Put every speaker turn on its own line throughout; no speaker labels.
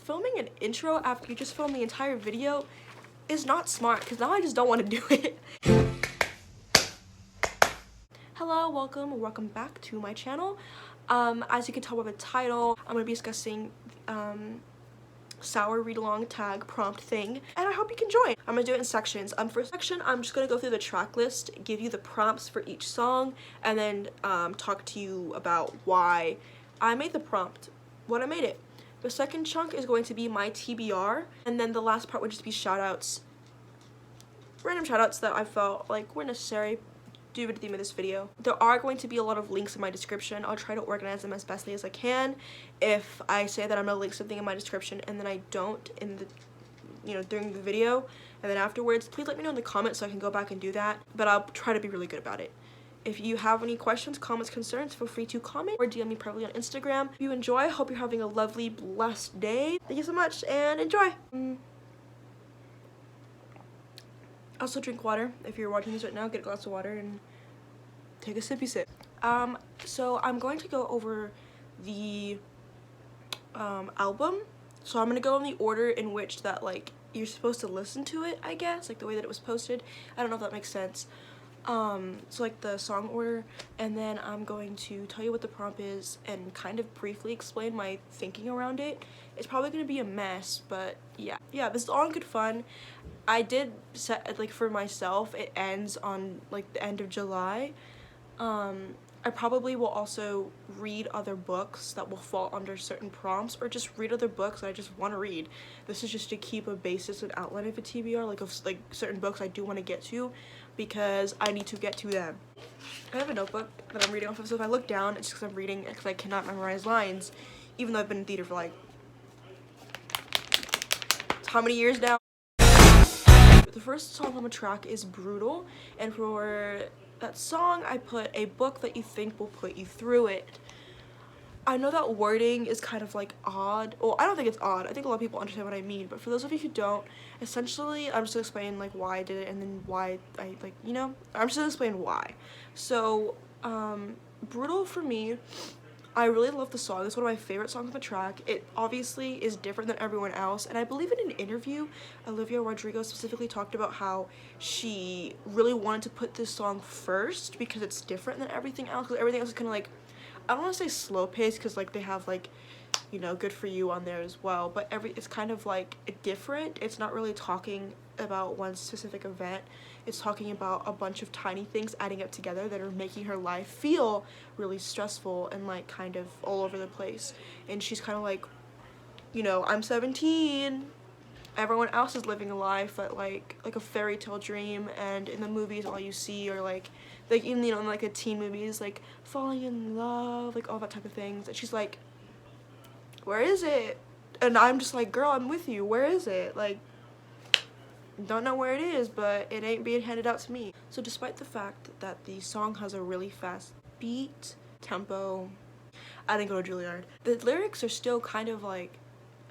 filming an intro after you just filmed the entire video is not smart, because now I just don't want to do it. Hello, welcome back to my channel. As you can tell by the title, I'm going to be discussing sour read-along tag prompt thing, and I hope you can join. I'm gonna do it in sections. First section, I'm just gonna go through the track list, give you the prompts for each song, and then talk to you about why I made the prompt, what I made it. The second chunk is going to be my TBR, and then the last part would just be shoutouts, random shoutouts that I felt like were necessary due to the theme of this video. There are going to be a lot of links in my description. I'll try to organize them as bestly as I can. If I say that I'm gonna link something in my description and then I don't in the during the video and then afterwards, please let me know in the comments so I can go back and do that, but I'll try to be really good about it. If you have any questions, comments, concerns, feel free to comment or DM me privately on Instagram. If you enjoy, I hope you're having a lovely, blessed day. Thank you so much and enjoy. Also drink water. If you're watching this right now, get a glass of water and take a sippy sip. So I'm going to go over the album. So I'm gonna go in the order in which that like you're supposed to listen to it, I guess, like the way that it was posted. I don't know if that makes sense. So like the song order, and then I'm going to tell you what the prompt is and kind of briefly explain my thinking around it. It's probably gonna be a mess, but yeah, this is all in good fun. I did set, like, for myself, it ends on like the end of July. I probably will also read other books that will fall under certain prompts, or just read other books that I just want to read. This is just to keep a basis and outline of a TBR, like of certain books I do want to get to, because I need to get to them. I have a notebook that I'm reading off of, so if I look down, it's because I'm reading because I cannot memorize lines, even though I've been in theater for like how many years now? The first song on the track is Brutal, and for that song I put a book that you think will put you through it. I know that wording is kind of like odd. Well, I don't think it's odd. I think a lot of people understand what I mean, but for those of you who don't, essentially I'm just gonna explain like why I did it and then why I I'm just gonna explain why. So Brutal, for me, I really love the song. It's one of my favorite songs on the track. It obviously is different than everyone else, and I believe in an interview, Olivia Rodrigo specifically talked about how she really wanted to put this song first because it's different than everything else, because everything else is kind of like, I don't want to say slow paced because like they have like, you know, Good For You on there as well, but it's kind of like different. It's not really talking about one specific event. It's talking about a bunch of tiny things adding up together that are making her life feel really stressful and like kind of all over the place. And she's kind of like, you know, I'm 17, everyone else is living a life that like a fairy tale dream, and in the movies all you see are like in, you know, in like the teen movies, like falling in love, like all that type of things. And she's like, where is it? And I'm just like, girl, I'm with you, where is it? Like, don't know where it is, but it ain't being handed out to me. So despite the fact that the song has a really fast beat, tempo, I didn't go to Juilliard, the lyrics are still kind of like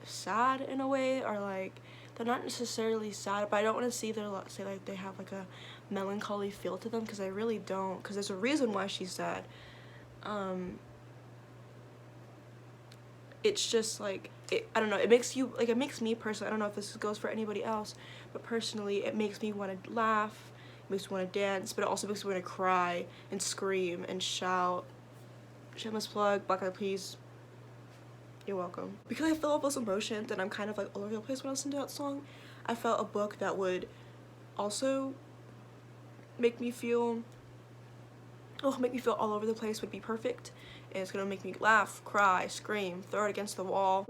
sad in a way, or like they're not necessarily sad, but I don't want to say like they have like a melancholy feel to them, because I really don't, because there's a reason why she's sad. It's just like, I don't know, it makes you, like, it makes me personally, I don't know if this goes for anybody else, but personally it makes me want to laugh, it makes me want to dance, but it also makes me want to cry and scream and shout. Shameless plug, Black Eyed Peas, you're welcome. Because I feel all those emotions and I'm kind of like all over the place when I listen to that song, I felt a book that would also make me feel all over the place would be perfect. And it's gonna make me laugh, cry, scream, throw it against the wall.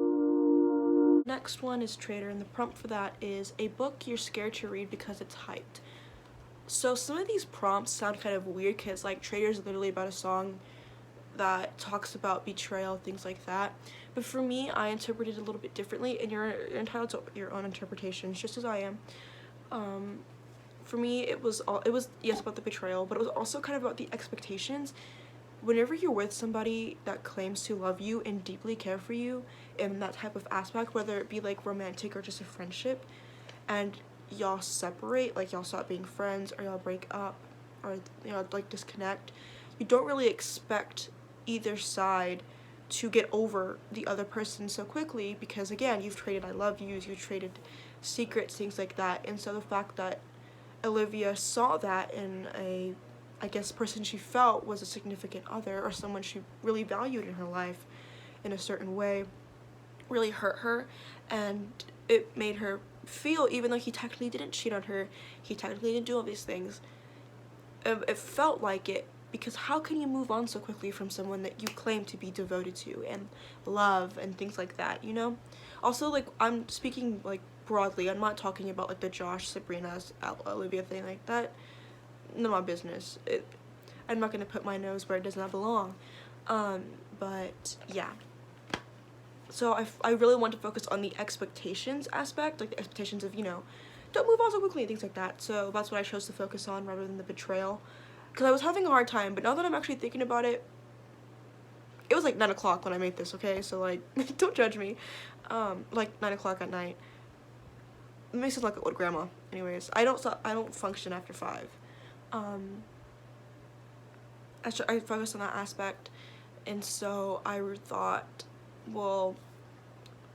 Next one is Traitor, and the prompt for that is a book you're scared to read because it's hyped. So some of these prompts sound kind of weird, because like Traitor is literally about a song that talks about betrayal, things like that. But for me, I interpreted it a little bit differently, and you're entitled to your own interpretations, just as I am. For me, it was yes, about the betrayal, but it was also kind of about the expectations. Whenever you're with somebody that claims to love you and deeply care for you in that type of aspect, whether it be like romantic or just a friendship, and y'all separate, like y'all stop being friends, or y'all break up, or, you know, like disconnect, you don't really expect either side to get over the other person so quickly, because again, you've traded I love yous, you've traded secrets, things like that. And so the fact that Olivia saw that in a, I guess, person she felt was a significant other or someone she really valued in her life in a certain way really hurt her, and it made her feel, even though he technically didn't cheat on her, he technically didn't do all these things, it felt like it, because how can you move on so quickly from someone that you claim to be devoted to and love and things like that, you know? Also, like, I'm speaking like broadly, I'm not talking about like the Josh, Sabrina, Olivia thing like that. None of my business. I'm not gonna put my nose where it does not belong. But yeah. So I really want to focus on the expectations aspect, like the expectations of, you know, don't move on so quickly and things like that. So that's what I chose to focus on rather than the betrayal. Because I was having a hard time, but now that I'm actually thinking about it, it was like 9 o'clock when I made this, okay? So like, don't judge me. Like 9 o'clock at night. It makes it like an old grandma. Anyways, I don't function after 5. I focused on that aspect, and so I thought, well,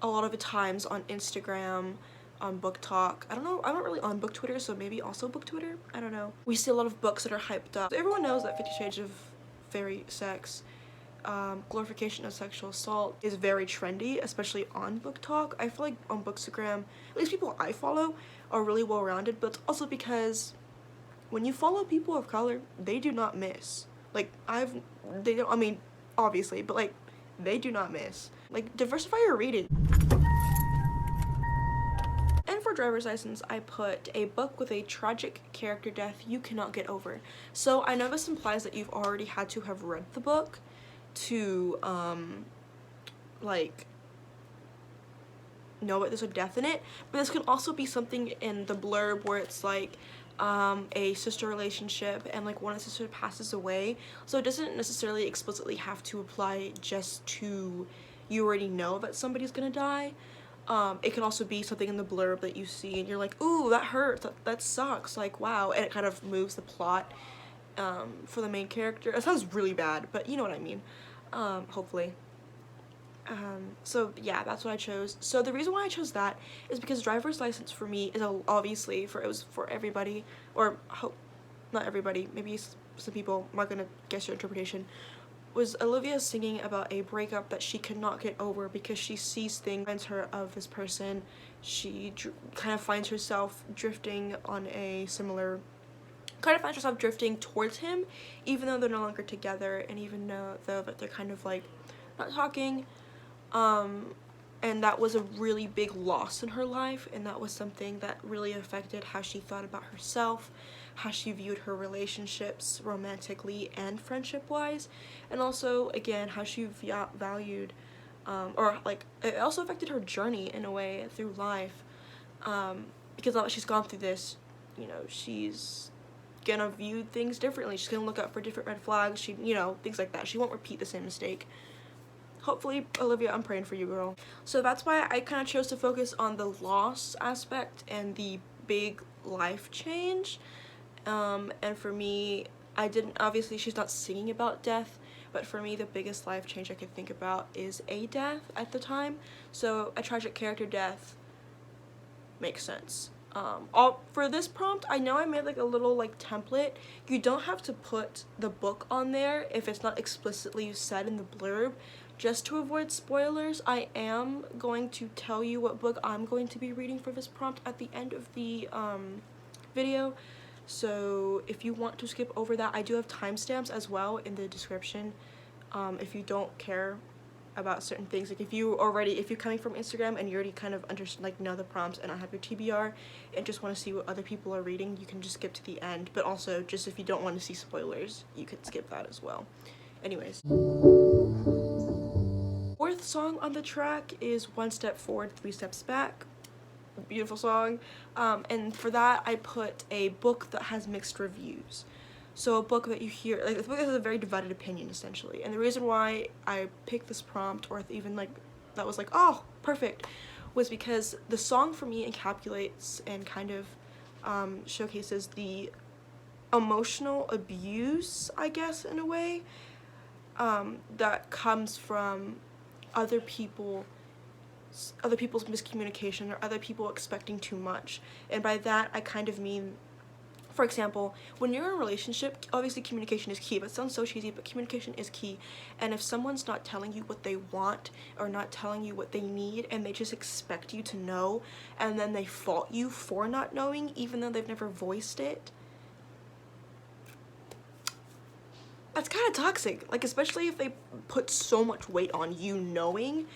a lot of the times on Instagram, on Book Talk, I don't know, I'm not really on Book Twitter, so maybe also Book Twitter, I don't know. We see a lot of books that are hyped up. Everyone knows that 50 Shades of Fairy sex, glorification of sexual assault is very trendy, especially on Book Talk. I feel like on Bookstagram, at least people I follow are really well-rounded, but it's also because when you follow people of color, they do not miss. Like, they don't, I mean, obviously, but like, they do not miss. Like, diversify your reading. And for driver's license, I put a book with a tragic character death you cannot get over. So I know this implies that you've already had to have read the book to, like, know that there's a death in it, but this can also be something in the blurb where it's like, a sister relationship and like one of the sisters passes away, so it doesn't necessarily explicitly have to apply just to you already know that somebody's gonna die. It can also be something in the blurb that you see and you're like, ooh, that hurts, that sucks, like, wow, and it kind of moves the plot for the main character. It sounds really bad, but you know what I mean, hopefully. So yeah, that's what I chose. So the reason why I chose that is because driver's license for me is obviously it was for everybody, or not everybody, maybe some people are gonna guess your interpretation, was Olivia singing about a breakup that she could not get over because she sees things, finds her of this person, she kind of finds herself drifting on a similar, kind of finds herself drifting towards him, even though they're no longer together, and even though that they're kind of like not talking. And that was a really big loss in her life, and that was something that really affected how she thought about herself, how she viewed her relationships romantically and friendship-wise, and also, again, how she valued, or like, it also affected her journey in a way through life, because now that she's gone through this, you know, she's gonna view things differently, she's gonna look out for different red flags, she, you know, things like that. She won't repeat the same mistake. Hopefully, Olivia, I'm praying for you, girl. So that's why I kind of chose to focus on the loss aspect and the big life change. And for me, obviously she's not singing about death, but for me, the biggest life change I could think about is a death at the time. So a tragic character death makes sense. For this prompt, I know I made like a little like template. You don't have to put the book on there if it's not explicitly said in the blurb. Just to avoid spoilers, I am going to tell you what book I'm going to be reading for this prompt at the end of the video. So if you want to skip over that, I do have timestamps as well in the description. If you don't care about certain things, like if you're coming from Instagram and you already kind of know the prompts and I have your TBR and just want to see what other people are reading, you can just skip to the end. But also, just if you don't want to see spoilers, you could skip that as well. Anyways. Fourth song on the track is One Step Forward, Three Steps Back. Beautiful song. And for that, I put a book that has mixed reviews. So a book that you hear, like, this book has a very divided opinion, essentially. And the reason why I picked this prompt, or even, like, that was like, oh, perfect, was because the song for me encapsulates and kind of showcases the emotional abuse, I guess, in a way, that comes from other people's miscommunication or other people expecting too much. And by that I kind of mean, for example, when you're in a relationship, obviously communication is key, but it sounds so cheesy, but communication is key. And if someone's not telling you what they want or not telling you what they need, and they just expect you to know, and then they fault you for not knowing even though they've never voiced it, that's kind of toxic. Like, especially if they put so much weight on you knowing.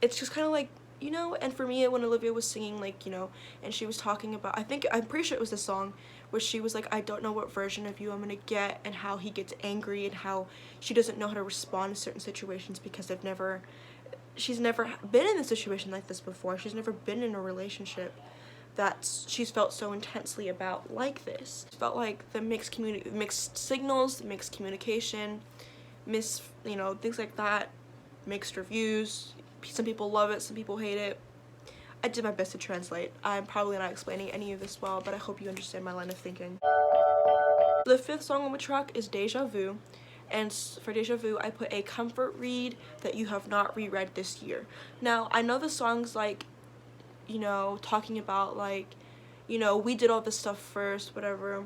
It's just kind of like, you know. And for me, when Olivia was singing, like, you know, and she was talking about, I'm pretty sure it was the song where she was like, I don't know what version of you I'm gonna get, and how he gets angry, and how she doesn't know how to respond to certain situations because she's never been in a situation like this before. She's never been in a relationship that she's felt so intensely about like this. It felt like the mixed signals, mixed communication, you know, things like that, mixed reviews. Some people love it, some people hate it. I did my best to translate. I'm probably not explaining any of this well, but I hope you understand my line of thinking. The fifth song on the track is Deja Vu, and for Deja Vu I put a comfort read that you have not reread this year. Now, I know the song's like, you know, talking about like, you know, we did all this stuff first, whatever,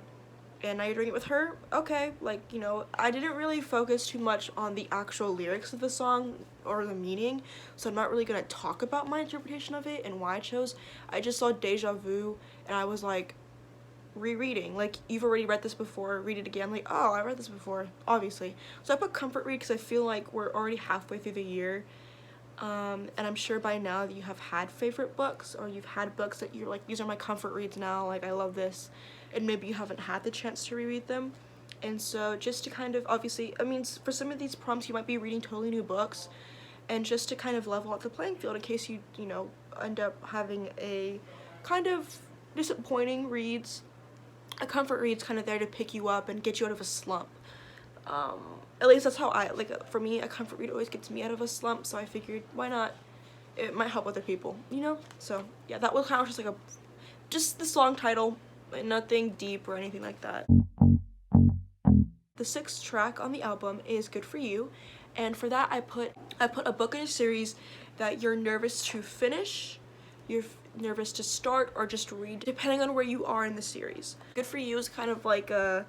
and now you're doing it with her. Okay, like, you know, I didn't really focus too much on the actual lyrics of the song or the meaning, so I'm not really gonna talk about my interpretation of it and why I chose. I just saw Deja Vu and I was like, rereading, like, you've already read this before, read it again, like, oh, I read this before, obviously. So I put comfort read because I feel like we're already halfway through the year. And I'm sure by now that you have had favorite books, or you've had books that you're like, these are my comfort reads now, like, I love this, and maybe you haven't had the chance to reread them. And so just to kind of, obviously, I mean, for some of these prompts you might be reading totally new books, and just to kind of level out the playing field in case you know, end up having a kind of disappointing reads, a comfort read's kind of there to pick you up and get you out of a slump. At least that's how for me, a comfort read always gets me out of a slump, so I figured, why not? It might help other people, you know? So yeah, that was kind of just like just the song title, nothing deep or anything like that. The sixth track on the album is Good For You, and for that I put a book in a series that you're nervous to finish, you're nervous to start, or just read, depending on where you are in the series. Good For You is kind of like a,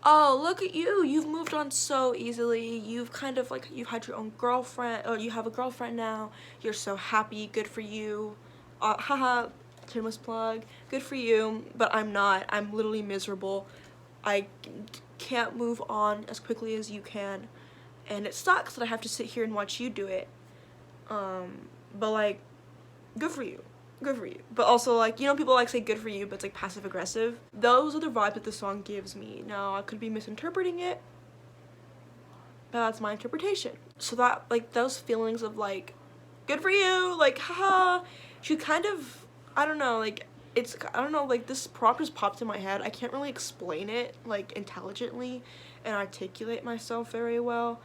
oh, look at you, you've moved on so easily, you've kind of like, you've had your own girlfriend, or you have a girlfriend now, you're so happy, good for you, haha, shameless plug, good for you. But I'm not. I'm literally miserable. I can't move on as quickly as you can, and it sucks that I have to sit here and watch you do it. But like, good for you. Good for you. But also, like, you know, people like say good for you, but it's like passive aggressive. Those are the vibes that the song gives me. Now, I could be misinterpreting it, but that's my interpretation. So that, like, those feelings of like, good for you, like, haha, she kind of, I don't know, like, it's, I don't know, like, this prompt just popped in my head. I can't really explain it, like, intelligently and articulate myself very well,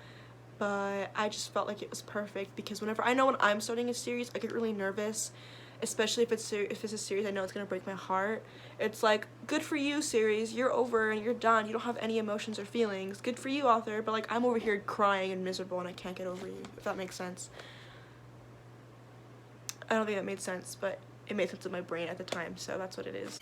but I just felt like it was perfect, because whenever, I know when I'm starting a series, I get really nervous, especially if it's a series I know it's gonna break my heart. It's like, good for you, series, you're over and you're done, you don't have any emotions or feelings, good for you, author, but like, I'm over here crying and miserable and I can't get over you, if that makes sense. I don't think that made sense, but it made sense in my brain at the time, so that's what it is.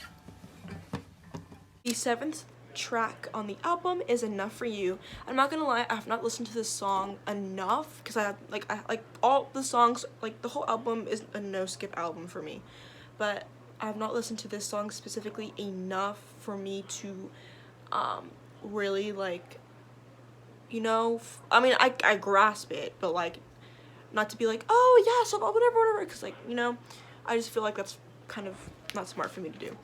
The seventh track on the album is Enough For You. I'm not gonna lie, I have not listened to this song enough, because I like all the songs, like the whole album is a no skip album for me, but I have not listened to this song specifically enough for me to really, like, you know, I mean, I grasp it, but like, not to be like, oh yeah, so whatever, because like, you know, I just feel like that's kind of not smart for me to do.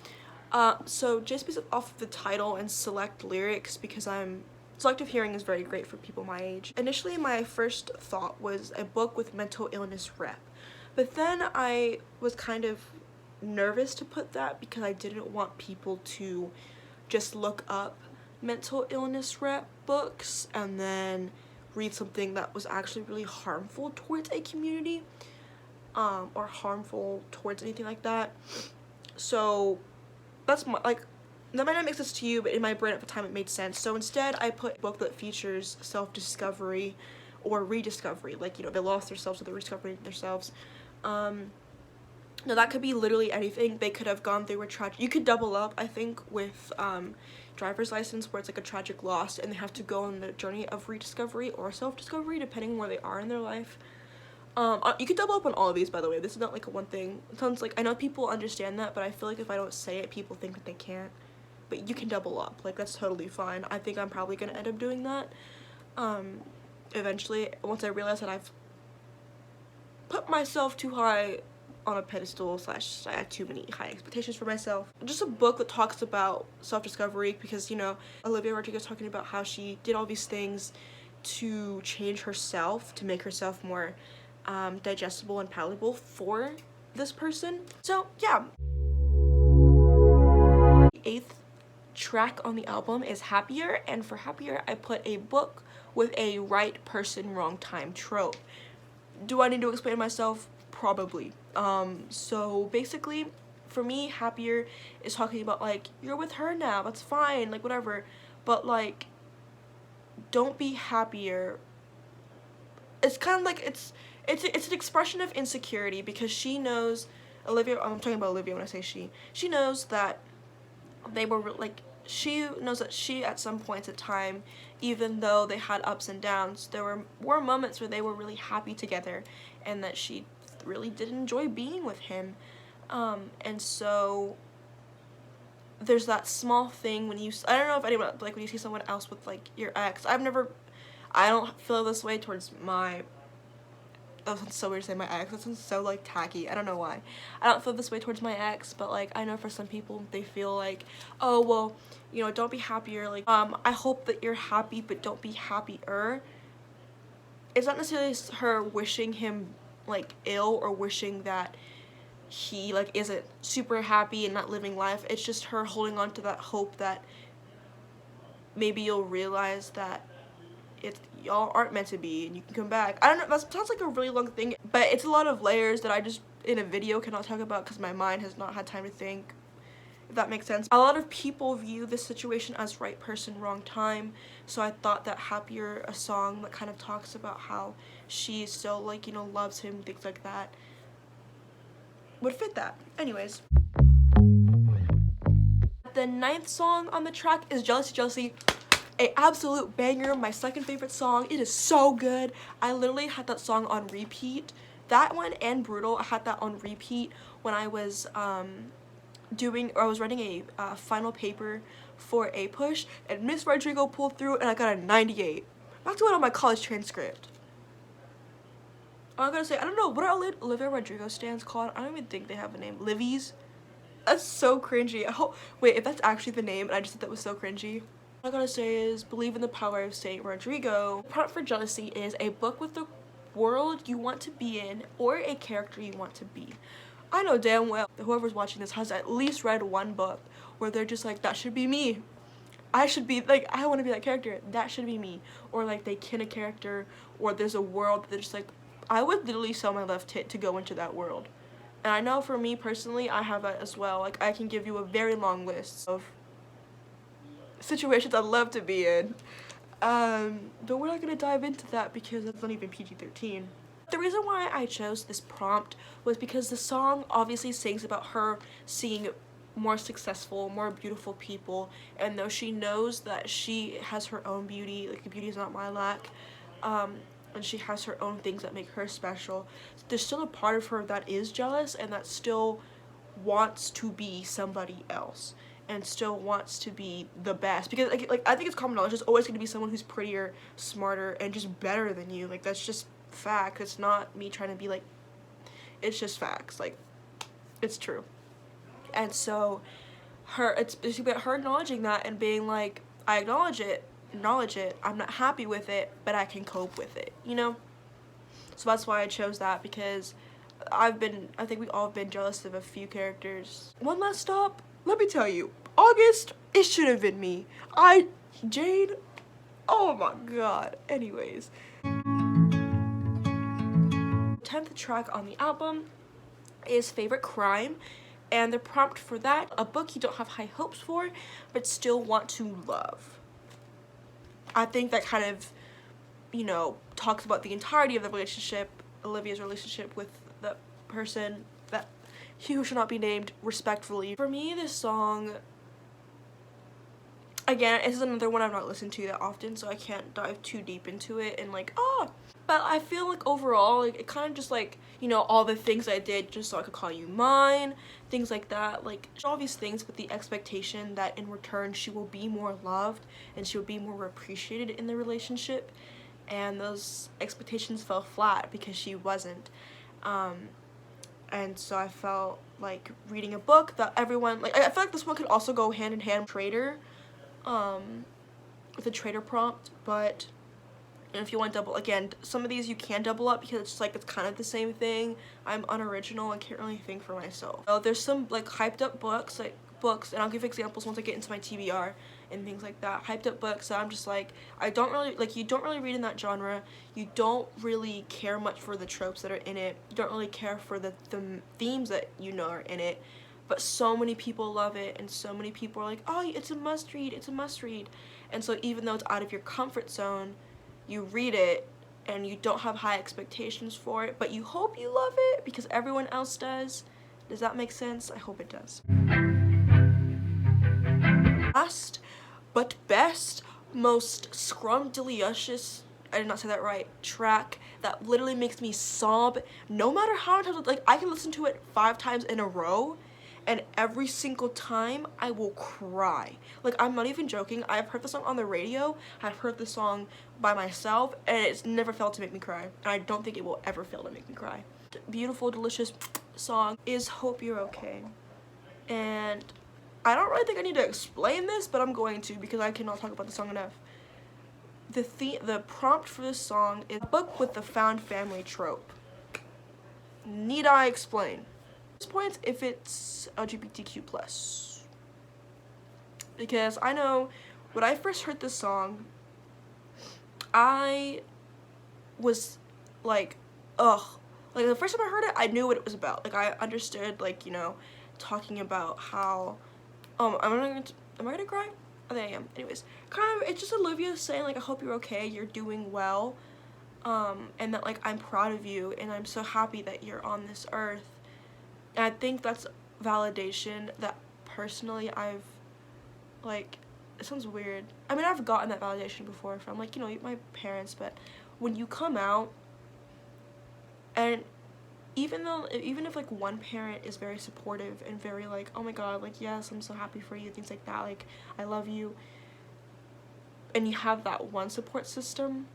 So just based off of the title and select lyrics, because selective hearing is very great for people my age. Initially, my first thought was a book with mental illness rep, but then I was kind of nervous to put that because I didn't want people to just look up mental illness rep books and then read something that was actually really harmful towards a community, or harmful towards anything like that. So that's my, like, that might not make sense to you, but in my brain at the time it made sense. So instead I put a book that features self-discovery or rediscovery, like, you know, they lost themselves or they're rediscovering themselves. No, that could be literally anything. They could have gone through a tragic, you could double up, I think, with driver's license, where it's like a tragic loss and they have to go on the journey of rediscovery or self-discovery, depending on where they are in their life. You could double up on all of these, by the way. This is not like a one thing. It sounds like, I know people understand that, but I feel like if I don't say it, people think that they can't. But you can double up, like, that's totally fine. I think I'm probably gonna end up doing that eventually, once I realize that I've put myself too high on a pedestal / I have too many high expectations for myself. Just a book that talks about self-discovery, because, you know, Olivia Rodrigo's talking about how she did all these things to change herself, to make herself more digestible and palatable for this person. So yeah. The 8th track on the album is Happier, and for Happier I put a book with a right person, wrong time trope. Do I need to explain myself? Probably. So basically, for me, Happier is talking about, like, you're with her now, that's fine, like, whatever, but, like, don't be happier. It's kind of like, it's an expression of insecurity, because she knows, Olivia, I'm talking about Olivia when I say she knows that they were, like, she knows that she, at some points of time, even though they had ups and downs, there were moments where they were really happy together, and that she really did enjoy being with him. And so there's that small thing when you, I don't know if anyone, like, when you see someone else with, like, your ex, I don't feel this way towards my, that sounds so weird to say my ex, that sounds so, like, tacky, I don't know why. I don't feel this way towards my ex, but, like, I know for some people, they feel like, oh, well, you know, don't be happier, like, I hope that you're happy, but don't be happier. It's not necessarily her wishing him, like, ill, or wishing that he, like, isn't super happy and not living life. It's just her holding on to that hope that maybe you'll realize that y'all aren't meant to be and you can come back. I don't know, that sounds like a really long thing, but it's a lot of layers that I just in a video cannot talk about because my mind has not had time to think, if that makes sense. A lot of people view this situation as right person, wrong time, so I thought that Happier, a song that kind of talks about how she still, like, you know, loves him, things like that, would fit that. Anyways. The 9th song on the track is Jealousy Jealousy. A absolute banger, my second favorite song. It is so good. I literally had that song on repeat. That one and Brutal, I had that on repeat when I was I was writing a final paper for a push, and Miss Rodrigo pulled through and I got a 98. That's what on my college transcript. I'm gonna say, I don't know, what are Olivia Rodrigo stands called? I don't even think they have a name. Livies? That's so cringy. Wait, if that's actually the name and I just thought that was so cringy. What I gotta say is, believe in the power of Saint Rodrigo. The prompt for Jealousy is a book with the world you want to be in, or a character you want to be. I know damn well whoever's watching this has at least read one book where they're just like, that should be me. I should be, like, I want to be that character. That should be me. Or, like, they kin a character, or there's a world that they're just like, I would literally sell my left tit to go into that world. And I know for me personally, I have that as well. Like, I can give you a very long list of situations I'd love to be in. But we're not gonna dive into that because it's not even PG-13. The reason why I chose this prompt was because the song obviously sings about her seeing more successful, more beautiful people, and though she knows that she has her own beauty, like, the beauty is not my lack, and she has her own things that make her special, there's still a part of her that is jealous and that still wants to be somebody else and still wants to be the best, because like I think it's common knowledge there's always going to be someone who's prettier, smarter, and just better than you. Like, that's just fact. It's not me trying to be like, it's just facts, like, it's true. And so it's basically about her acknowledging that and being like, I acknowledge it, I'm not happy with it, but I can cope with it, you know? So that's why I chose that, because I think we all have been jealous of a few characters. One last stop, let me tell you, August, it should have been me. Jane, oh my god. Anyways. 10th track on the album is Favorite Crime, and the prompt for that, a book you don't have high hopes for, but still want to love. I think that kind of, you know, talks about the entirety of the relationship, Olivia's relationship with the person that who should not be named respectfully. For me, this song, again, this is another one I've not listened to that often, so I can't dive too deep into it and like, but I feel like overall, like, it kind of just like, you know, all the things I did just so I could call you mine, things like that, like all these things with the expectation that in return she will be more loved and she will be more appreciated in the relationship, and those expectations fell flat because she wasn't. And so I felt like reading a book that everyone, like, I feel like this one could also go hand in hand with Trader, with a Trader prompt, but and if you want double, again, some of these you can double up because it's just like it's kind of the same thing. I'm unoriginal, I can't really think for myself. So there's some like hyped up books, and I'll give examples once I get into my TBR and things like that. Hyped up books that I'm just like, I don't really, like, you don't really read in that genre, you don't really care much for the tropes that are in it, you don't really care for the themes that you know are in it, but so many people love it, and so many people are like, oh, it's a must read, it's a must read. And so even though it's out of your comfort zone, you read it and you don't have high expectations for it, but you hope you love it because everyone else does. Does that make sense? I hope it does. Last but best, most scrumdiddlyushous, I did not say that right, track that literally makes me sob no matter how many times, like, I can listen to it 5 times in a row and every single time I will cry. Like, I'm not even joking. I've heard the song on the radio, I've heard the song by myself, and it's never failed to make me cry. And I don't think it will ever fail to make me cry. Beautiful, delicious song is Hope You're Okay. And I don't really think I need to explain this, but I'm going to because I cannot talk about the song enough. The prompt for this song is a book with the found family trope. Need I explain? Points if it's LGBTQ+, because I know when I first heard this song I was like, ugh, like the first time I heard it I knew what it was about. Like, I understood, like, you know, talking about how am I gonna cry? I think I am. Anyways, kind of, it's just Olivia saying like, I hope you're okay, you're doing well, and that like I'm proud of you and I'm so happy that you're on this earth. And I think that's validation that personally I've, like, it sounds weird. I mean, I've gotten that validation before from, like, you know, my parents, but when you come out, and even if like one parent is very supportive and very like, oh my god, like, yes, I'm so happy for you, things like that, like, I love you, and you have that one support system,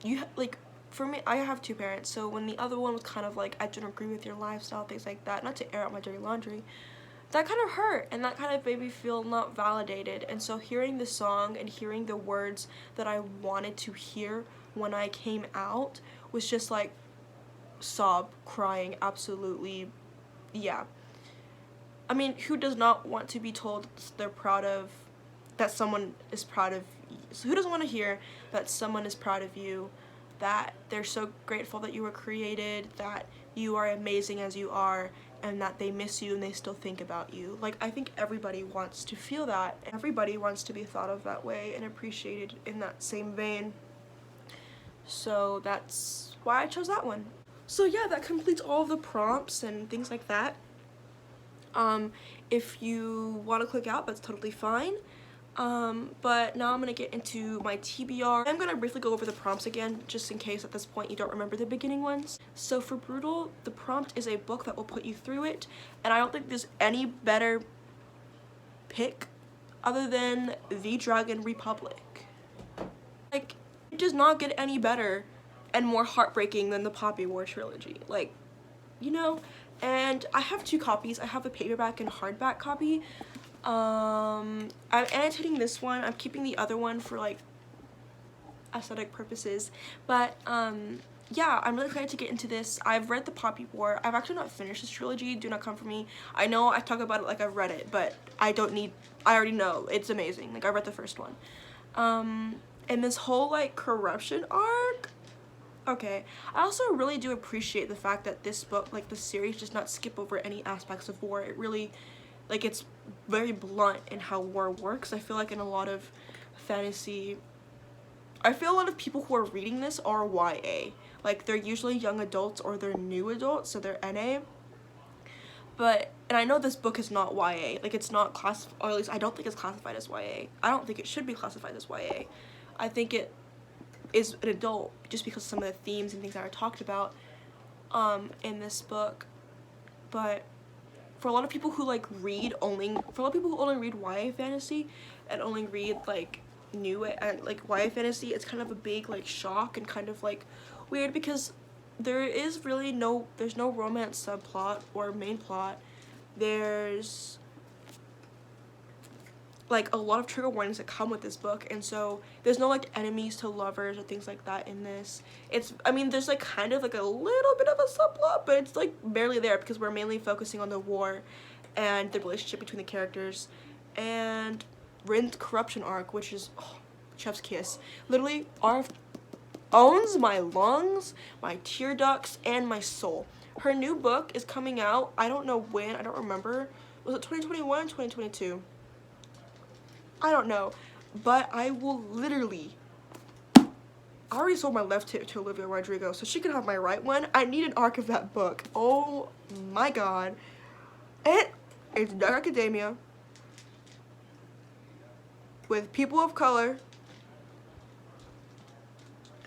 you like, for me, I have 2 parents, so when the other one was kind of like, I don't agree with your lifestyle, things like that, not to air out my dirty laundry, that kind of hurt, and that kind of made me feel not validated. And so hearing the song and hearing the words that I wanted to hear when I came out was just like, sob, crying, absolutely, yeah. I mean, who does not want to be told they're proud of, that someone is proud of you? So who doesn't want to hear that someone is proud of you, that they're so grateful that you were created, that you are amazing as you are, and that they miss you and they still think about you? Like, I think everybody wants to feel that. Everybody wants to be thought of that way and appreciated in that same vein. So that's why I chose that one. So yeah, that completes all of the prompts and things like that. If you want to click out, that's totally fine. But now I'm going to get into my TBR. I'm going to briefly go over the prompts again, just in case at this point you don't remember the beginning ones. So for Brutal, the prompt is a book that will put you through it, and I don't think there's any better pick other than The Dragon Republic. Like, it does not get any better and more heartbreaking than the Poppy War trilogy. Like, you know, and I have 2 copies. I have a paperback and hardback copy. I'm annotating this one. I'm keeping the other one for like aesthetic purposes, but yeah, I'm really excited to get into this. I've read the Poppy War. I've actually not finished this trilogy. Do not come for me. I know I talk about it like I've read it, but I already know it's amazing. Like, I read the first one. And this whole like corruption arc, okay, I also really do appreciate the fact that this book, like the series, does not skip over any aspects of war. It really, like, it's very blunt in how war works. I feel like in a lot of fantasy I feel a lot of people who are reading this are YA. Like, they're usually young adults or they're new adults, so they're NA. But, and I know this book is not YA. Like, it's not classified, or at least I don't think it's classified as YA. I don't think it should be classified as YA. I think it is an adult just because of some of the themes and things that are talked about in this book. But for a lot of people who like read only, for a lot of people who only read YA fantasy and only read like new and like YA fantasy, it's kind of a big like shock and kind of like weird because there is really there's no romance subplot or main plot. There's like a lot of trigger warnings that come with this book, and so there's no like enemies to lovers or things like that in this. It's, I mean, there's like kind of like a little bit of a subplot, but it's like barely there because we're mainly focusing on the war and the relationship between the characters. And Rin's corruption arc, which is chef's kiss, literally owns my lungs, my tear ducts, and my soul. Her new book is coming out, I don't know when, I don't remember. Was it 2021, 2022? I don't know, but I will literally, I already sold my left hip to Olivia Rodrigo, so she can have my right one. I need an arc of that book. Oh my god. It's Dark Academia with people of color.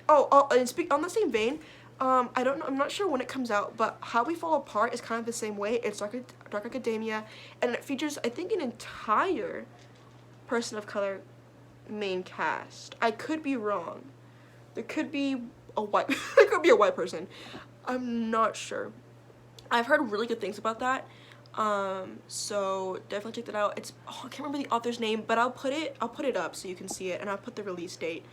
And speak on the same vein, I don't know, I'm not sure when it comes out, but How We Fall Apart is kind of the same way. It's Dark Academia, and it features, I think, an entire person of color main cast. I could be wrong. There could be a white there could be a white person. I'm not sure. I've heard really good things about that. So definitely check that out. It's, I can't remember the author's name, but I'll put it up so you can see it, and I'll put the release date.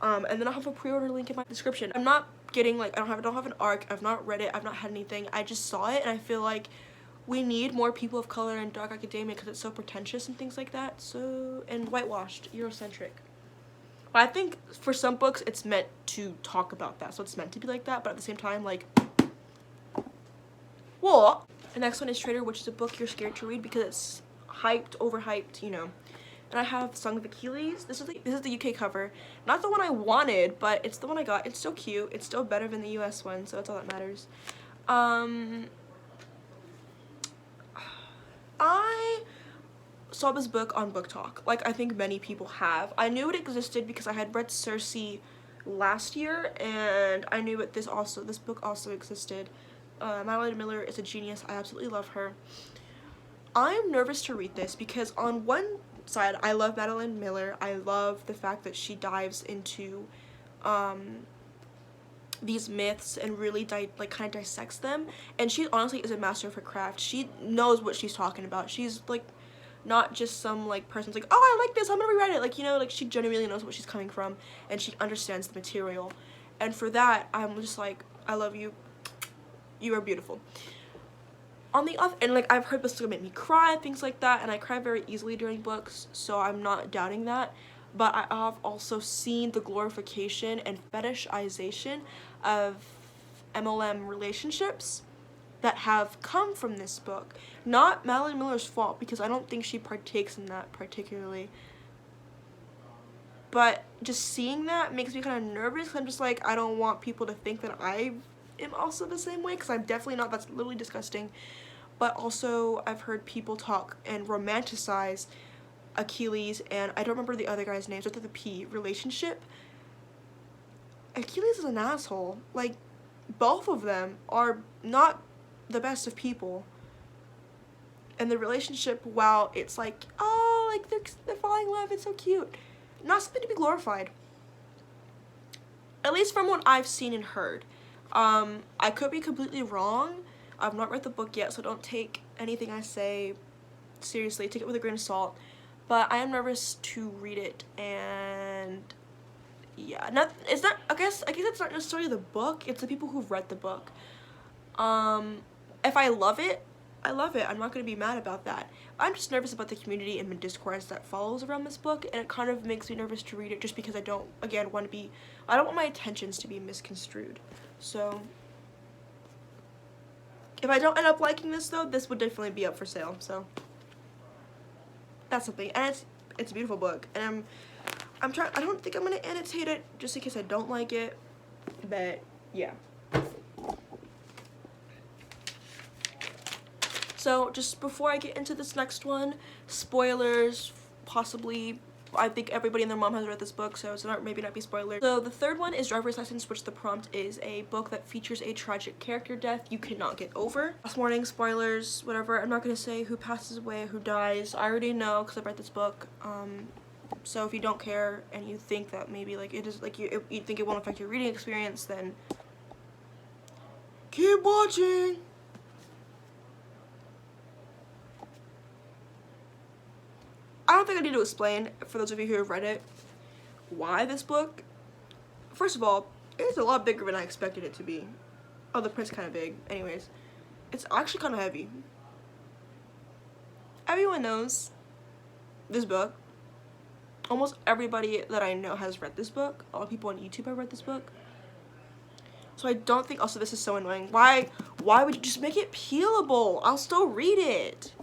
And then I'll have a pre-order link in my description. I'm not getting like, I don't have an arc. I've not read it. I've not had anything. I just saw it and I feel like we need more people of color in Dark Academia because it's so pretentious and things like that. So, and whitewashed, Eurocentric. But I think for some books it's meant to talk about that, so it's meant to be like that, but at the same time, like, what? The next one is Traitor, which is a book you're scared to read because it's hyped, overhyped, you know. And I have Song of Achilles. This is the UK cover. Not the one I wanted, but it's the one I got. It's still cute. It's still better than the US one, so that's all that matters. I saw this book on Book Talk, like I think many people have. I knew it existed because I had read Circe last year, and I knew this book also existed. Madeline Miller is a genius. I absolutely love her. I'm nervous to read this because on one side, I love Madeline Miller. I love the fact that she dives into these myths and really kind of dissects them, and she honestly is a master of her craft. She knows what she's talking about. She's like not just some like person's like, oh, I like this, I'm gonna rewrite it, like, you know, like she genuinely knows what she's coming from and she understands the material, and for that I'm just like, I love you, you are beautiful. On the other, and like I've heard this is gonna make me cry, things like that, and I cry very easily during books, so I'm not doubting that. But I have also seen the glorification and fetishization of MLM relationships that have come from this book. Not Madeline Miller's fault, because I don't think she partakes in that particularly. But just seeing that makes me kind of nervous. I'm just like, I don't want people to think that I am also the same way, because I'm definitely not. That's literally disgusting. But also, I've heard people talk and romanticize Achilles, and I don't remember the other guy's names, with the P, relationship. Achilles is an asshole. Like, both of them are not the best of people. And the relationship, while it's like, oh, like they're falling in love, it's so cute, not something to be glorified. At least from what I've seen and heard. I could be completely wrong. I've not read the book yet, so don't take anything I say seriously. Take it with a grain of salt. But I am nervous to read it, and yeah, I guess it's not necessarily the book, it's the people who've read the book. If I love it, I love it. I'm not going to be mad about that. I'm just nervous about the community and the discourse that follows around this book, and it kind of makes me nervous to read it just because I don't want my intentions to be misconstrued. So if I don't end up liking this, though, this would definitely be up for sale, so that's something. And it's a beautiful book, and I don't think I'm gonna annotate it just in case I don't like it, but yeah. So just before I get into this next one, spoilers, possibly. I think everybody and their mom has read this book, so it's maybe not be spoilers. So the third one is Driver's License, which the prompt is a book that features a tragic character death you cannot get over. Last warning, spoilers, whatever. I'm not gonna say who passes away, who dies. I already know because I've read this book. So if you don't care and you think that maybe like it is like you think it won't affect your reading experience, then keep watching. I don't think I need to explain, for those of you who have read it, why this book. First of all, it's a lot bigger than I expected it to be. Oh, the print's kind of big. Anyways, it's actually kind of heavy. Everyone knows this book. Almost everybody that I know has read this book. A lot of people on YouTube have read this book. So I don't think, also this is so annoying. Why would you just make it peelable? I'll still read it.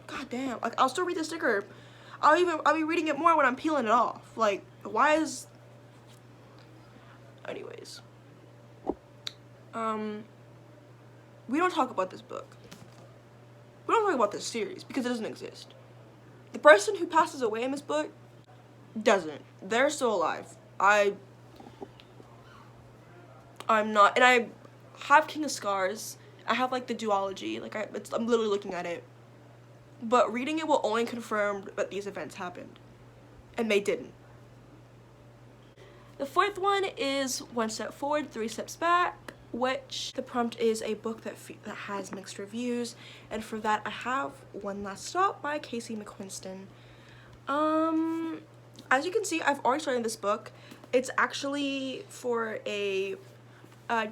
God damn, like I'll still read the sticker. I'll be reading it more when I'm peeling it off. Like, why is... Anyways. We don't talk about this book. We don't talk about this series because it doesn't exist. The person who passes away in this book doesn't. They're still alive. I'm not, and I have King of Scars. I have like the duology. Like I'm literally looking at it. But reading it will only confirm that these events happened. And they didn't. The fourth one is One Step Forward, Three Steps Back, which the prompt is a book that has mixed reviews. And for that, I have One Last Stop by Casey McQuiston. As you can see, I've already started this book. It's actually for a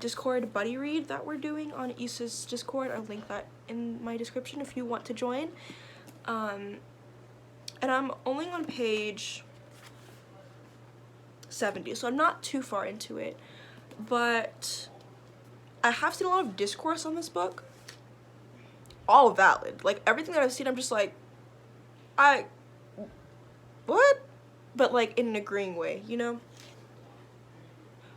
Discord buddy read that we're doing on Issa's Discord. I'll link that in my description if you want to join. And I'm only on page 70, so I'm not too far into it. But I have seen a lot of discourse on this book. All valid. Like, everything that I've seen, I'm just like, what? But like in an agreeing way, you know?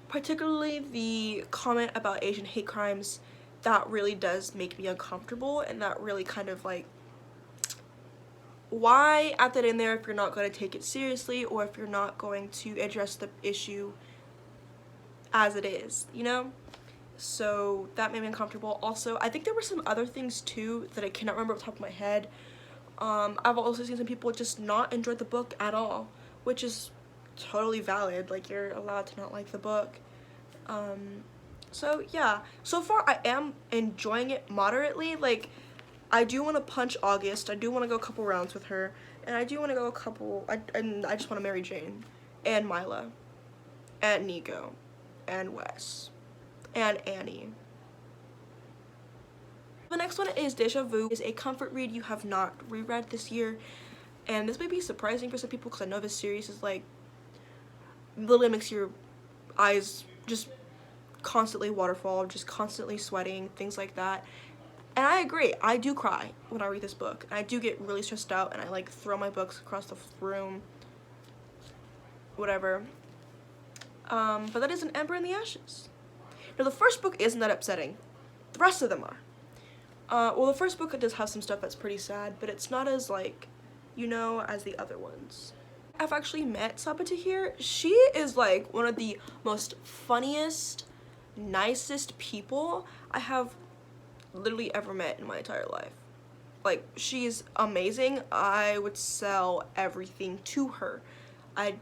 Particularly the comment about Asian hate crimes, that really does make me uncomfortable, and that really kind of like, why add that in there if you're not going to take it seriously, or if you're not going to address the issue as it is, you know? So that made me uncomfortable. Also, I think there were some other things too that I cannot remember off the top of my head. I've also seen some people just not enjoy the book at all, which is totally valid. Like, you're allowed to not like the book. So yeah, so far I am enjoying it moderately. Like, I do want to punch August, I do want to go a couple rounds with her, and I do want to go a couple, and I just want to marry Jane, and Mila, and Nico, and Wes, and Annie. The next one is Deja Vu. It's a comfort read you have not reread this year, and this may be surprising for some people because I know this series is like, literally makes your eyes just constantly waterfall, just constantly sweating, things like that. And I agree, I do cry when I read this book. I do get really stressed out, and I like throw my books across the room, whatever. But that is An Ember in the Ashes. Now, the first book isn't that upsetting. The rest of them are. Well, the first book does have some stuff that's pretty sad, but it's not as, like, you know, as the other ones. I've actually met Sabata here. She is, like, one of the most funniest, nicest people I have literally ever met in my entire life. Like, she's amazing. I would sell everything to her. Did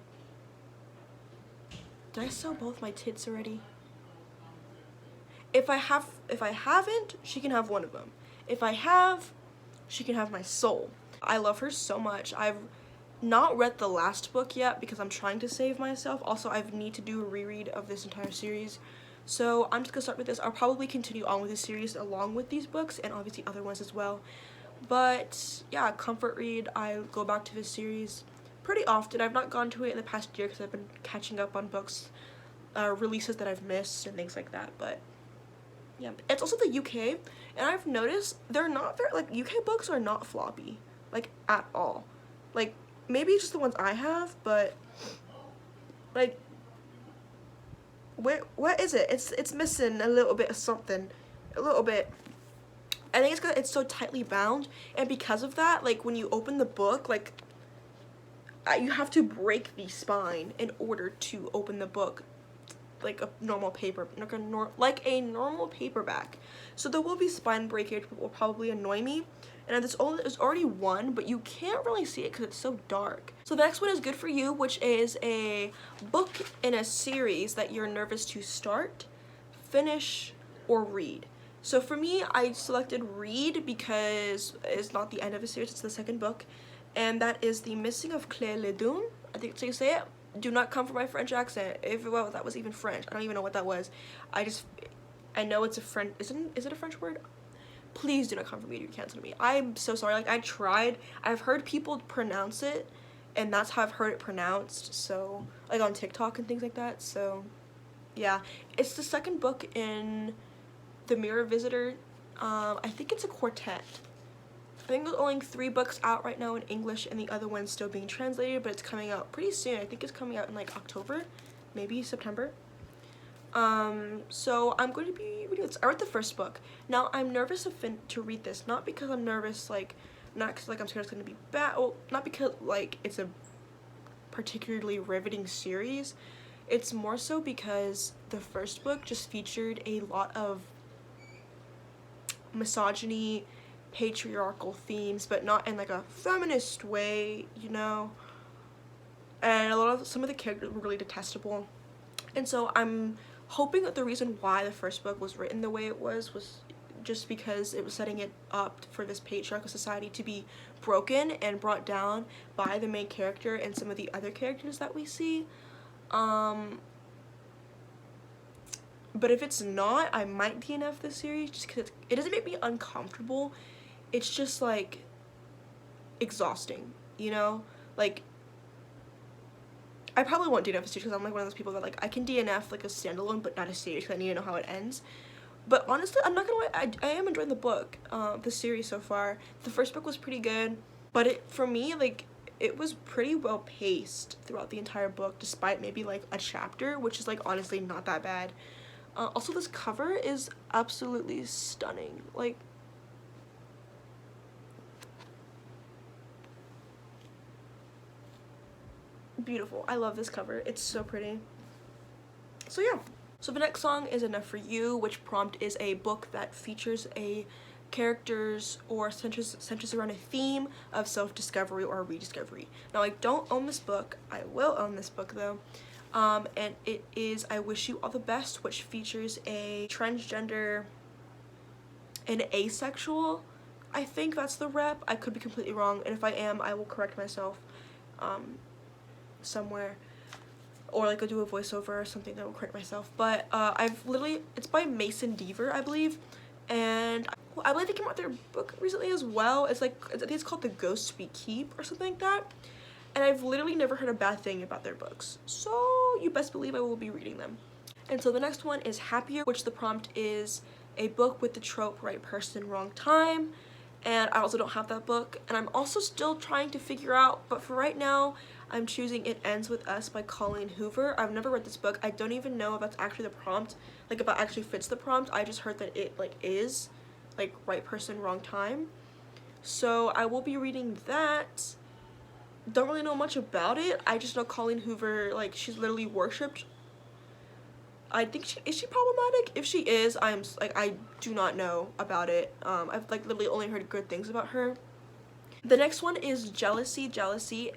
I sell both my tits already? If I haven't, she can have one of them. If I have, she can have my soul. I love her so much. I've not read the last book yet because I'm trying to save myself. Also, I need to do a reread of this entire series. So I'm just gonna start with this. I'll probably continue on with this series along with these books, and obviously other ones as well. But yeah, comfort read. I go back to this series pretty often. I've not gone to it in the past year because I've been catching up on books, releases that I've missed and things like that. But yeah, it's also the UK, and I've noticed they're not very, like, UK books are not floppy, like, at all. Like, maybe it's just the ones I have, but Like, what is it? It's missing a little bit of something. A little bit. I think it's because it's so tightly bound, and because of that, like, when you open the book, like, you have to break the spine in order to open the book, like a normal paper, like a normal paperback. So there will be spine breakage, which will probably annoy me. And there's already one, but you can't really see it because it's so dark. So the next one is Good For You, which is a book in a series that you're nervous to start, finish, or read. So for me, I selected read because it's not the end of a series, it's the second book. And that is The Missing of Clairdelune. I think that's how you say it. Do not come for my French accent. If well, that was even French. I don't even know what that was. I know it's a French. Is it a French word? Please do not come for me to cancel me. I'm so sorry. Like, I tried. I've heard people pronounce it, and that's how I've heard it pronounced. So, like, on TikTok and things like that. So, yeah. It's the second book in The Mirror Visitor. I think it's a quartet. I think there's only 3 books out right now in English, and the other one's still being translated, but it's coming out pretty soon. I think it's coming out in like October, maybe September. So I'm going to be reading this. I read the first book. Now I'm nervous to read this, not because I'm nervous, like, not because like I'm scared it's going to be bad. Well, not because like it's a particularly riveting series. It's more so because the first book just featured a lot of misogyny, patriarchal themes, but not in like a feminist way, you know. And some of the characters were really detestable. And so I'm hoping that the reason why the first book was written the way it was just because it was setting it up for this patriarchal society to be broken and brought down by the main character and some of the other characters that we see. But if it's not, I might DNF this series just because it doesn't make me uncomfortable. It's just, like, exhausting, you know? Like, I probably won't DNF a series because I'm, like, one of those people that, like, I can DNF, like, a standalone, but not a series because I need to know how it ends. But honestly, I'm not gonna lie, I am enjoying the book, the series so far. The first book was pretty good, but for me, like, it was pretty well paced throughout the entire book, despite maybe, like, a chapter, which is, like, honestly not that bad. Also, this cover is absolutely stunning. Like, beautiful. I love this cover. It's so pretty. So yeah. So the next song is Enough For You, which prompt is a book that features a characters or centers around a theme of self-discovery or rediscovery. Now, I don't own this book. I will own this book though. And it is I Wish You All the Best, which features a transgender and asexual. I think that's the rep. I could be completely wrong, and if I am, I will correct myself somewhere, or like I'll do a voiceover or something that will correct myself. But it's by Mason Deaver, I believe, and I believe they came out with their book recently as well. It's like, I think it's called The Ghosts We Keep or something like that. And I've literally never heard a bad thing about their books, so you best believe I will be reading them. And so the next one is Happier, which the prompt is a book with the trope right person, wrong time. And I also don't have that book, and I'm also still trying to figure out, but for right now, I'm choosing It Ends With Us by Colleen Hoover. I've never read this book. I don't even know if that's actually the prompt, like if that actually fits the prompt. I just heard that it like is like right person, wrong time. So I will be reading that. Don't really know much about it. I just know Colleen Hoover, like, she's literally worshipped. I think is she problematic? If she is, I do not know about it. I've like literally only heard good things about her. The next one is Jealousy,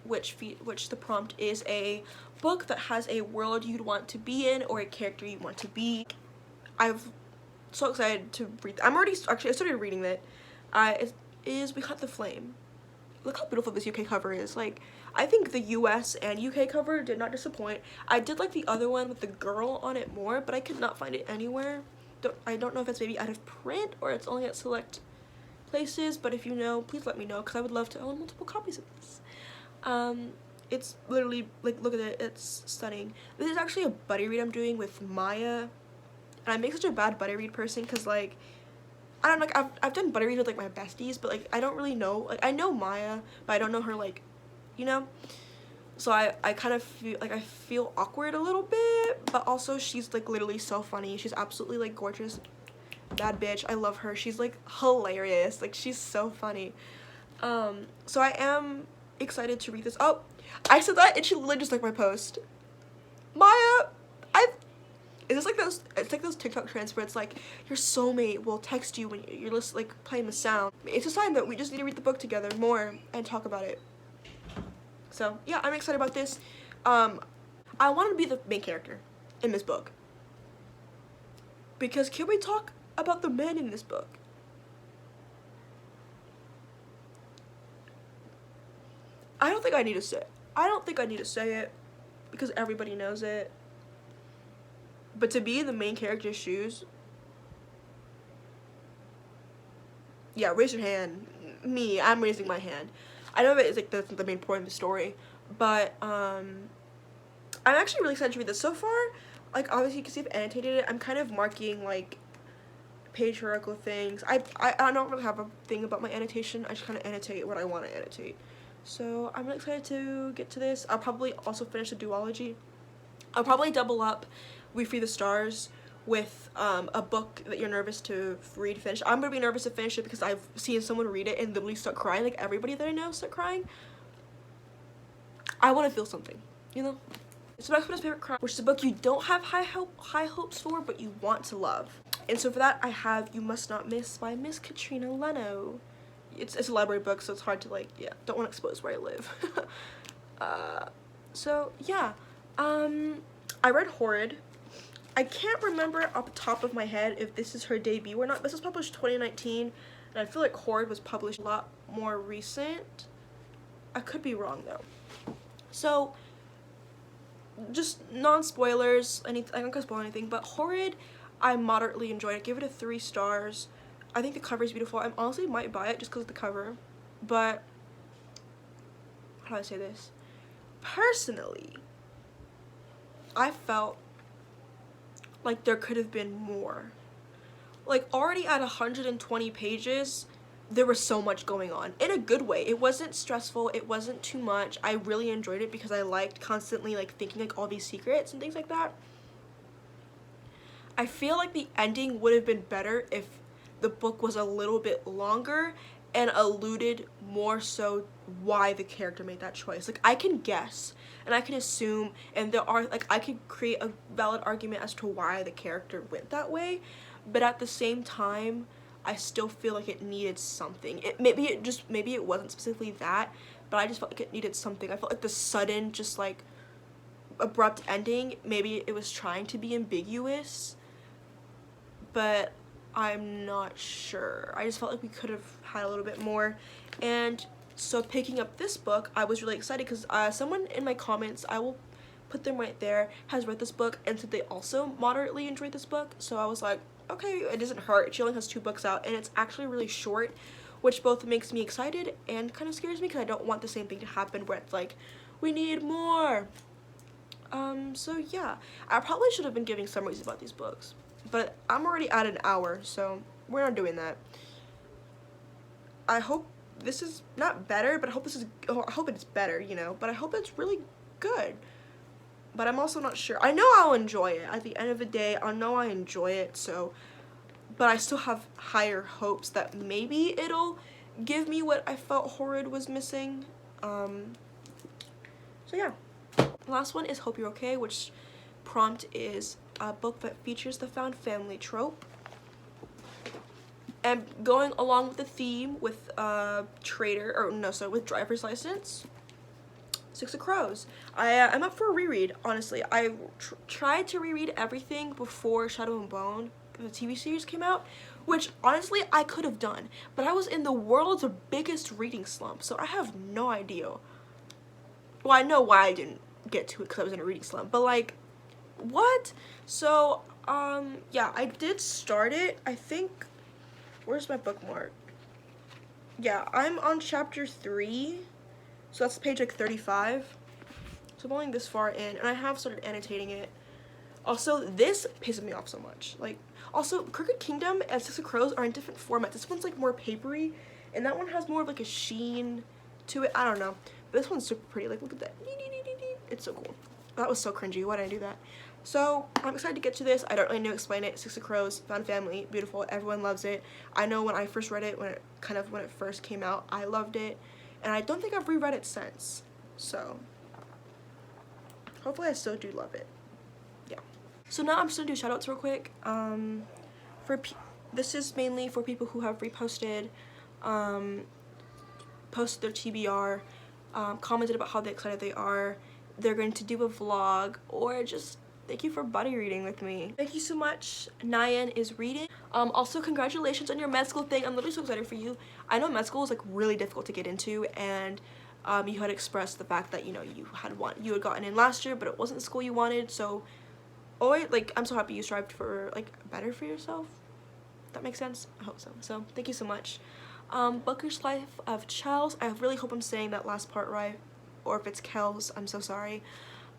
which the prompt is a book that has a world you'd want to be in or a character you want to be. I'm so excited to read. I started reading it. It is We Caught the Flame. Look how beautiful this UK cover is. Like, I think the US and UK cover did not disappoint. I did like the other one with the girl on it more, but I could not find it anywhere. I don't know if it's maybe out of print or it's only at select places, but if you know, please let me know, because I would love to own multiple copies of this. It's literally, like, look at it, it's stunning. This is actually a buddy read I'm doing with Maya, and I make such a bad buddy read person, because, like, I don't know, like, I've done buddy reads with, like, my besties, but, like, I don't really know, like, I know Maya, but I don't know her, like, you know? So I kind of feel like I feel awkward a little bit, but also she's like literally so funny. She's absolutely like gorgeous, bad bitch. I love her. She's like hilarious. Like she's so funny. So I am excited to read this. Oh, I said that and she literally just liked my post. Maya, is this like those, it's like those TikTok trends where it's like your soulmate will text you when you're just like playing the sound. It's a sign that we just need to read the book together more and talk about it. So yeah, I'm excited about this. I want to be the main character in this book, because can we talk about the men in this book? I don't think I need to say it because everybody knows it. But to be in the main character's shoes, yeah, raise your hand. Me, I'm raising my hand. I know that it's like the main point of the story, but I'm actually really excited to read this. So far, like obviously you can see I've annotated it. I'm kind of marking like patriarchal things. I don't really have a thing about my annotation. I just kind of annotate what I want to annotate. So I'm really excited to get to this. I'll probably also finish the duology. I'll probably double up We Free the Stars with a book that you're nervous to read finish. I'm gonna be nervous to finish it because I've seen someone read it and literally start crying. Like everybody that I know start crying. I want to feel something, you know. It's my favorite crime, which is a book you don't have high hopes for, but you want to love. And so for that, I have You Must Not Miss by Miss Katrina Leno. It's a library book, so it's hard to like, yeah, don't want to expose where I live. So yeah, I read Horrid. I can't remember off the top of my head if this is her debut or not. This was published 2019, and I feel like Horrid was published a lot more recent. I could be wrong though. So just non-spoilers, I'm not gonna spoil anything, but Horrid, I moderately enjoyed it. I give it a 3 stars. I think the cover is beautiful. I honestly might buy it just because of the cover, but how do I say this? Personally, I felt like there could have been more. Like already at 120 pages, there was so much going on in a good way. It wasn't stressful, it wasn't too much. I really enjoyed it because I liked constantly like thinking like all these secrets and things like that. I feel like the ending would have been better if the book was a little bit longer and alluded more so why the character made that choice. Like I can guess and I can assume, and there are like I could create a valid argument as to why the character went that way, but at the same time I still feel like it needed something. Maybe it wasn't specifically that, but I just felt like it needed something. I felt like the sudden just like abrupt ending, maybe it was trying to be ambiguous, but I'm not sure. I just felt like we could have had a little bit more. And so picking up this book, I was really excited because someone in my comments, I will put them right there, has read this book and said they also moderately enjoyed this book. So I was like, okay, it doesn't hurt. She only has 2 books out and it's actually really short, which both makes me excited and kind of scares me because I don't want the same thing to happen where it's like, we need more. So yeah, I probably should have been giving summaries about these books, but I'm already at an hour, so we're not doing that. I hope this is not better, but I hope it's better, you know, but I hope it's really good. But I'm also not sure. I know I'll enjoy it. At the end of the day, I know I enjoy it, so, but I still have higher hopes that maybe it'll give me what I felt Horrid was missing. So yeah. The last one is Hope You're Okay, which prompt is a book that features the found family trope. And going along with the theme with with Driver's License, 6 of Crows. I'm up for a reread, honestly. I tried to reread everything before Shadow and Bone, the TV series, came out, which honestly I could have done, but I was in the world's biggest reading slump, so I have no idea. Well, I know why I didn't get to it because I was in a reading slump, but like, what? So, yeah, I did start it. I think, where's my bookmark? Yeah, I'm on chapter 3, so that's page like 35. So I'm only this far in, and I have started annotating it. Also, this pisses me off so much. Like, also, Crooked Kingdom and 6 of Crows are in different formats. This one's like more papery, and that one has more of like a sheen to it. I don't know. But this one's super pretty. Like, look at that. It's so cool. That was so cringy. Why did I do that? So I'm excited to get to this. I don't really know how to explain it. Six of Crows, Found Family, beautiful. Everyone loves it. I know when I first read it, when it first came out, I loved it, and I don't think I've reread it since. So hopefully I still do love it. Yeah. So now I'm just gonna do shoutouts real quick. This is mainly for people who have reposted, posted their TBR, commented about how excited they are. They're going to do a vlog, or just thank you for buddy reading with me. Thank you so much. Nyan is reading. Also congratulations on your med school thing. I'm literally so excited for you. I know med school is like really difficult to get into, and you had expressed the fact that, you know, you had gotten in last year, but it wasn't the school you wanted. So I'm so happy you strived for like better for yourself. That makes sense? I hope so. So thank you so much. Booker's Life of Chels. I really hope I'm saying that last part right, or if it's Kels, I'm so sorry.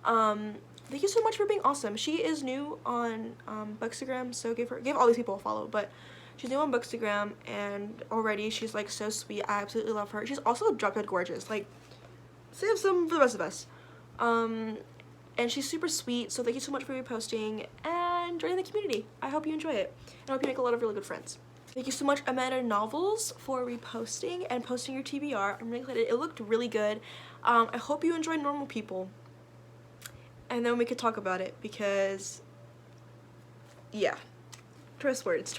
Thank you so much for being awesome. She is new on Bookstagram, so give all these people a follow, but she's new on Bookstagram, and already she's like so sweet. I absolutely love her. She's also drop dead gorgeous. Like, save some for the rest of us. And she's super sweet, so thank you so much for reposting and joining the community. I hope you enjoy it, and I hope you make a lot of really good friends. Thank you so much, Amanda Novels, for reposting and posting your TBR. I'm really excited. It looked really good. I hope you enjoyed Normal People, and then we could talk about it, because yeah, choice words.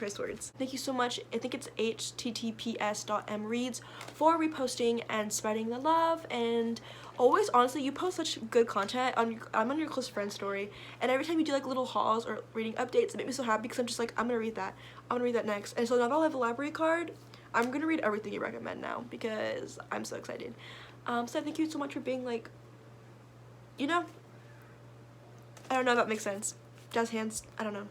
Thank you so much. I think it's https.mreads for reposting and spreading the love. And always, honestly, you post such good content. I'm on your close friend story, and every time you do like little hauls or reading updates, it makes me so happy, because I'm just like, I'm gonna read that next. And so now that I have a library card, I'm gonna read everything you recommend now, because I'm so excited. So thank you so much for being like, you know, I don't know if that makes sense. Jazz hands, I don't know.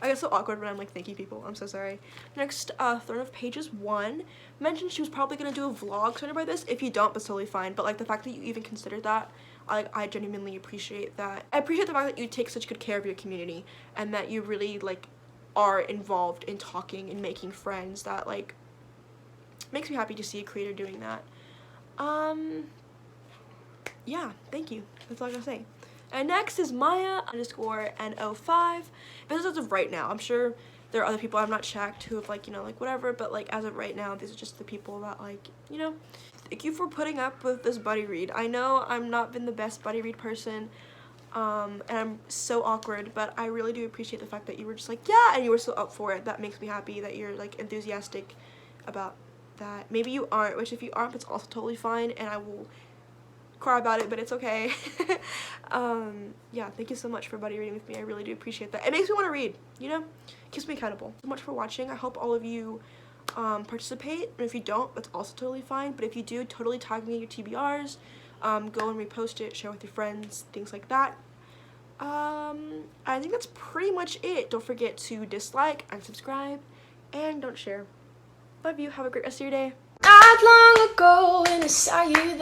I get so awkward when I'm like thanking people. I'm so sorry. Next, Throne of Pages 1 mentioned she was probably gonna do a vlog started by this. If you don't, that's totally fine. But like the fact that you even considered that, I genuinely appreciate that. I appreciate the fact that you take such good care of your community, and that you really like are involved in talking and making friends. That like makes me happy to see a creator doing that. Yeah, thank you. That's all I gotta say. And next is Maya_N05. This is as of right now. I'm sure there are other people I've not checked who have like, you know, like whatever, but like as of right now, these are just the people that like, you know. Thank you for putting up with this buddy read. I know I'm not been the best buddy read person, and I'm so awkward, but I really do appreciate the fact that you were just like, yeah, and you were so up for it. That makes me happy that you're like enthusiastic about that. Maybe you aren't, which if you aren't, it's also totally fine, and I will cry about it, but it's okay. Yeah, thank you so much for buddy reading with me. I really do appreciate that. It makes me want to read, you know, keeps me accountable. So much for watching. I hope all of you participate, and if you don't, that's also totally fine, but if you do, totally tag me in your TBRs. Go and repost it, share with your friends, things like that. I think that's pretty much it. Don't forget to dislike and subscribe, and don't share. Love you. Have a great rest of your day. Not long ago, when I saw you there.